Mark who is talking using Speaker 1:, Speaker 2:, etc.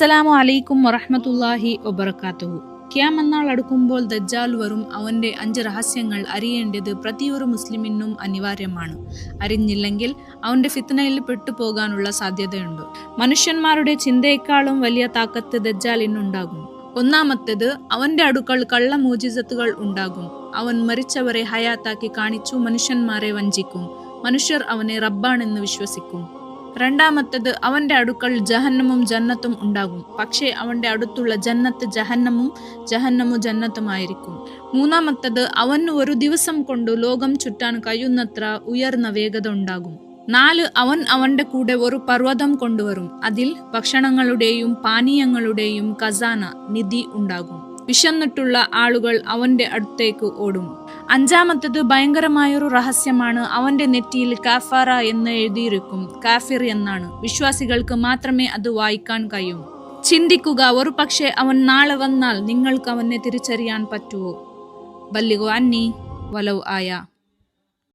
Speaker 1: അസ്സലാമു അലൈക്കും വറഹ്മത്തുള്ളാഹി വബറകാതുഹു. ഖിയാമത്ത് അടുക്കുമ്പോൾ ദജ്ജാൽ വരും. അവന്റെ 5 രഹസ്യങ്ങൾ അറിയേണ്ടത് പ്രതിയൊരു മുസ്ലിമിനും അനിവാര്യമാണ്. അറിഞ്ഞില്ലെങ്കിൽ അവന്റെ ഫിത്നയിൽ പെട്ടുപോകാനുള്ള സാധ്യതയുണ്ട്. മനുഷ്യന്മാരുടെ ചിന്തയെക്കാളും വലിയ താക്കത്ത് ദജ്ജാലിനുണ്ടാകും. ഒന്നാമത്തേത്, അവന്റെ അടുക്കൽ കള്ള മുഅ്ജിസത്തുകൾ ഉണ്ടാകും. അവൻ മരിച്ചവരെ ഹയാത്താക്കി കാണിച്ചു മനുഷ്യന്മാരെ വഞ്ചിക്കും. മനുഷ്യർ അവനെ റബ്ബാണെന്ന് വിശ്വസിക്കും. രണ്ടാമത്തേത്, അവന്റെ അടുക്കൽ ജഹന്നമും ജന്നത്തും ഉണ്ടാകും. പക്ഷേ അവന്റെ അടുത്തുള്ള ജന്നത്ത് ജഹന്നമും ജഹന്നമു ജന്നത്തുമായിരിക്കും. മൂന്നാമത്തേത്, അവന് ഒരു ദിവസം കൊണ്ട് ലോകം ചുറ്റാൻ കഴിയുന്നത്ര ഉയർന്ന വേഗത ഉണ്ടാകും. 4, അവൻ അവന്റെ കൂടെ ഒരു പർവ്വതം കൊണ്ടുവരും. അതിൽ ഭക്ഷണങ്ങളുടെയും പാനീയങ്ങളുടെയും ഖസാന നിധി ഉണ്ടാകും. വിശന്നിട്ടുള്ള ആളുകൾ അവന്റെ അടുത്തേക്ക് ഓടും. 5-മത്തേത് ഭയങ്കരമായൊരു രഹസ്യമാണ്. അവന്റെ നെറ്റിയിൽ കാഫാറ എന്ന് എഴുതിയിരിക്കും. കാഫിർ എന്നാണ്. വിശ്വാസികൾക്ക് മാത്രമേ അത് വായിക്കാൻ കഴിയൂ. ചിന്തിക്കുക, ഒരു പക്ഷേ അവൻ നാളെ വന്നാൽ നിങ്ങൾക്ക് അവനെ തിരിച്ചറിയാൻ പറ്റുമോ? ബല്ലിഗു അന്നി വലൗ ആയ.